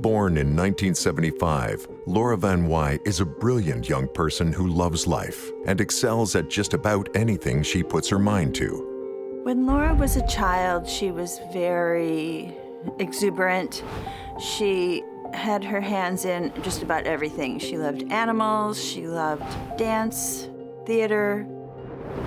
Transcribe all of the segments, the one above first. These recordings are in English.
Born in 1975, Laura Van Wyhe is a brilliant young person who loves life and excels at just about anything she puts her mind to. When Laura was a child, she was very exuberant. She had her hands in just about everything. She loved animals, she loved dance, theater.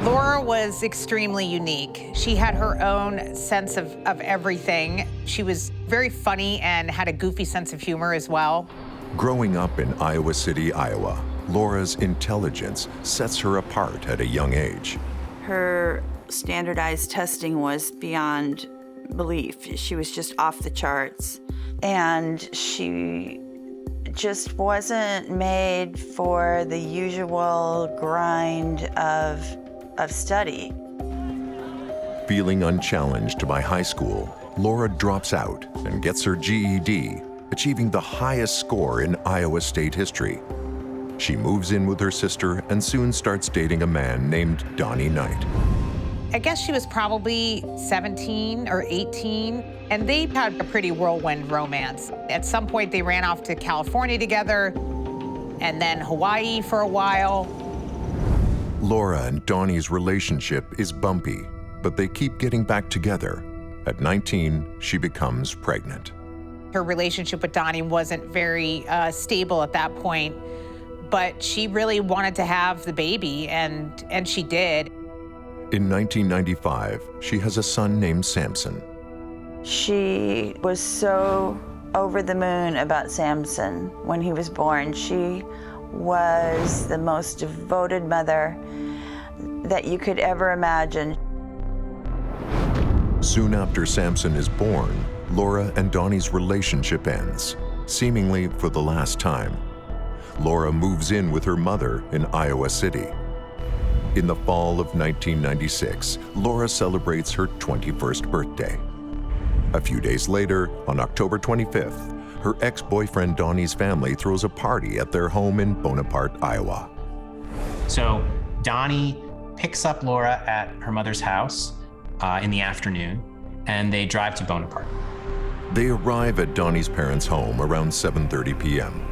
Laura was extremely unique. She had her own sense of everything. She was very funny and had a goofy sense of humor as well. Growing up in Iowa City, Iowa, Laura's intelligence sets her apart at a young age. Her standardized testing was beyond belief. She was just off the charts. And she just wasn't made for the usual grind of study. Feeling unchallenged by high school, Laura drops out and gets her GED, achieving the highest score in Iowa State history. She moves in with her sister and soon starts dating a man named Donnie Knight. I guess she was probably 17 or 18, and they had a pretty whirlwind romance. At some point, they ran off to California together, and then Hawaii for a while. Laura and Donnie's relationship is bumpy, but they keep getting back together. At 19, she becomes pregnant. Her relationship with Donnie wasn't very stable at that point, but she really wanted to have the baby, and she did. In 1995, she has a son named Samson. She was so over the moon about Samson when he was born. She was the most devoted mother that you could ever imagine. Soon after Samson is born, Laura and Donnie's relationship ends, seemingly for the last time. Laura moves in with her mother in Iowa City. In the fall of 1996, Laura celebrates her 21st birthday. A few days later, on October 25th, her ex-boyfriend Donnie's family throws a party at their home in Bonaparte, Iowa. So Donnie picks up Laura at her mother's house in the afternoon, and they drive to Bonaparte. They arrive at Donnie's parents' home around 7:30 p.m.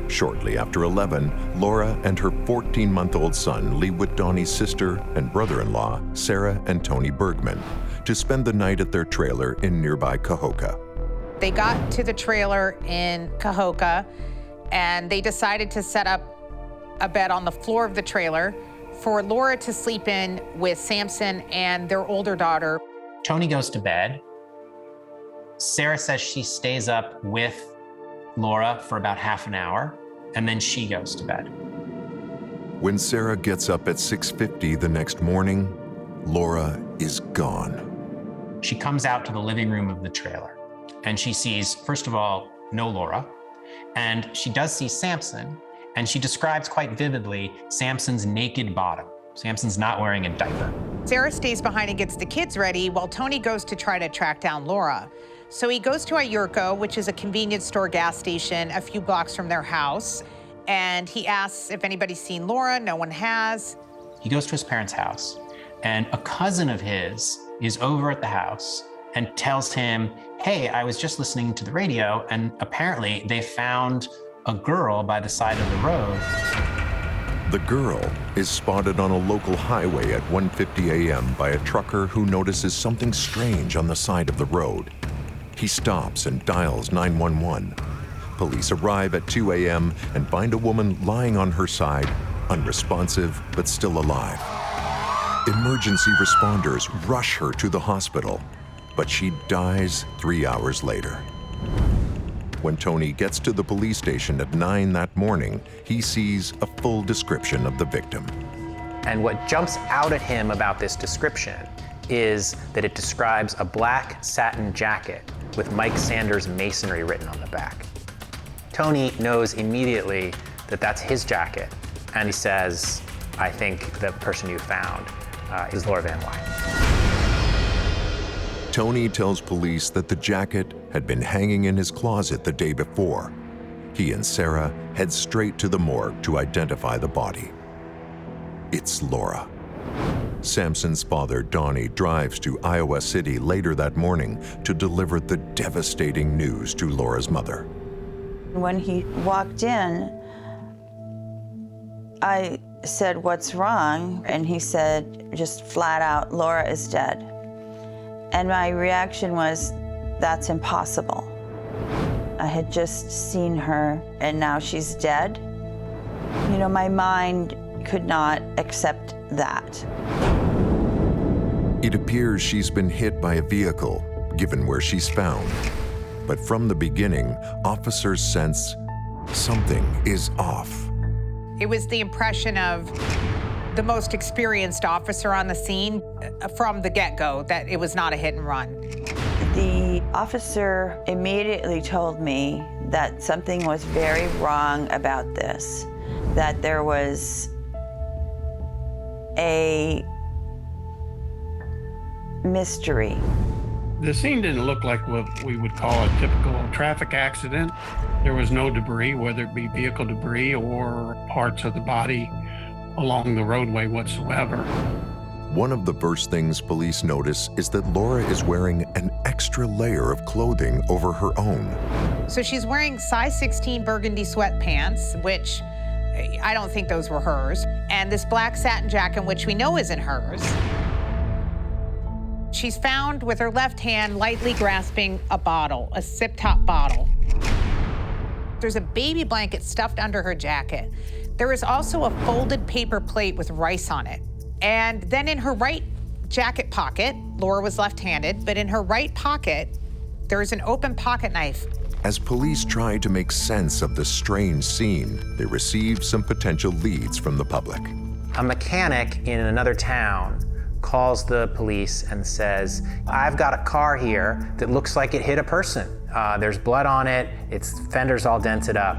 Shortly after 11, Laura and her 14-month-old son leave with Donnie's sister and brother-in-law, Sarah and Tony Bergman, to spend the night at their trailer in nearby Cahokia. They got to the trailer in Cahokia, and they decided to set up a bed on the floor of the trailer for Laura to sleep in with Samson and their older daughter. Tony goes to bed. Sarah says she stays up with Laura for about half an hour, and then she goes to bed. When Sarah gets up at 6:50 the next morning, Laura is gone. She comes out to the living room of the trailer, and she sees, first of all, no Laura, and she does see Samson, and she describes quite vividly Samson's naked bottom. Samson's not wearing a diaper. Sarah stays behind and gets the kids ready while Tony goes to try to track down Laura. So he goes to IDGO, which is a convenience store gas station a few blocks from their house, and he asks if anybody's seen Laura. No one has. He goes to his parents' house, and a cousin of his is over at the house and tells him, hey, I was just listening to the radio, and apparently they found a girl by the side of the road. The girl is spotted on a local highway at 1:50 a.m. by a trucker who notices something strange on the side of the road. He stops and dials 911. Police arrive at 2 a.m. and find a woman lying on her side, unresponsive but still alive. Emergency responders rush her to the hospital, but she dies 3 hours later. When Tony gets to the police station at 9 that morning, he sees a full description of the victim. And what jumps out at him about this description is that it describes a black satin jacket with Mike Sanders Masonry written on the back. Tony knows immediately that that's his jacket, and he says, I think the person you found is Laura Van Wyhe. Tony tells police that the jacket had been hanging in his closet the day before. He and Sarah head straight to the morgue to identify the body. It's Laura. Samson's father, Donnie, drives to Iowa City later that morning to deliver the devastating news to Laura's mother. When he walked in, I said, "What's wrong?" And he said, just flat out, "Laura is dead." And my reaction was, that's impossible. I had just seen her and now she's dead. You know, my mind could not accept that. It appears she's been hit by a vehicle, given where she's found. But from the beginning, officers sense something is off. It was the impression of the most experienced officer on the scene from the get-go that it was not a hit and run. The officer immediately told me that something was very wrong about this, that there was a mystery. The scene didn't look like what we would call a typical traffic accident. There was no debris, whether it be vehicle debris or parts of the body along the roadway whatsoever. One of the first things police notice is that Laura is wearing an extra layer of clothing over her own. So she's wearing size 16 burgundy sweatpants, which I don't think those were hers, and this black satin jacket, which we know isn't hers. She's found with her left hand lightly grasping a bottle, a sip-top bottle. There's a baby blanket stuffed under her jacket. There is also a folded paper plate with rice on it. And then in her right jacket pocket, Laura was left-handed, but in her right pocket, there is an open pocket knife. As police try to make sense of the strange scene, they receive some potential leads from the public. A mechanic in another town calls the police and says, "I've got a car here that looks like it hit a person. There's blood on it, its fender's all dented up."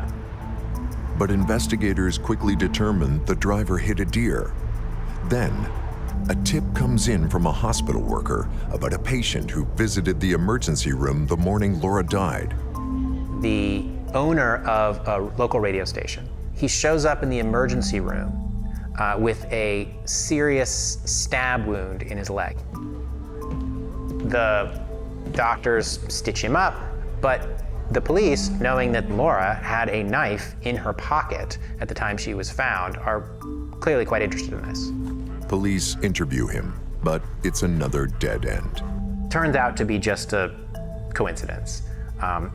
But investigators quickly determine the driver hit a deer. Then, a tip comes in from a hospital worker about a patient who visited the emergency room the morning Laura died. The owner of a local radio station, he shows up in the emergency room with a serious stab wound in his leg. The doctors stitch him up, but the police, knowing that Laura had a knife in her pocket at the time she was found, are clearly quite interested in this. Police interview him, but it's another dead end. Turns out to be just a coincidence.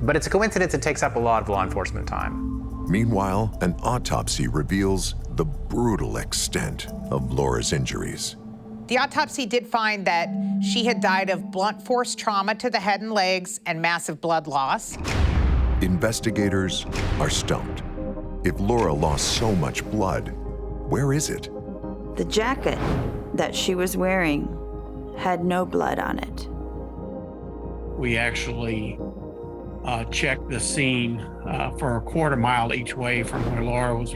But it's a coincidence that takes up a lot of law enforcement time. Meanwhile, an autopsy reveals the brutal extent of Laura's injuries. The autopsy did find that she had died of blunt force trauma to the head and legs and massive blood loss. Investigators are stumped. If Laura lost so much blood, where is it? The jacket that she was wearing had no blood on it. We actually checked the scene for a quarter mile each way from where Laura was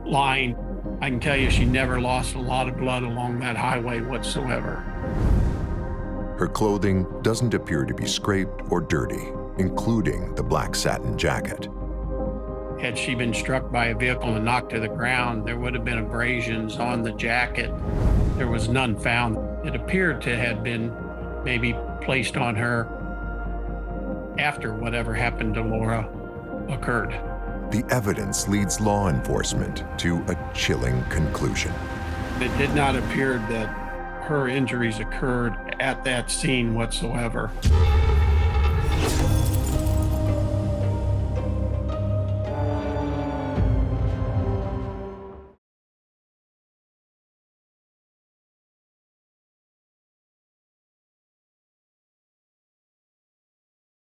lying. I can tell you she never lost a lot of blood along that highway whatsoever. Her clothing doesn't appear to be scraped or dirty, including the black satin jacket. Had she been struck by a vehicle and knocked to the ground, there would have been abrasions on the jacket. There was none found. It appeared to have been maybe placed on her after whatever happened to Laura occurred. The evidence leads law enforcement to a chilling conclusion. It did not appear that her injuries occurred at that scene whatsoever.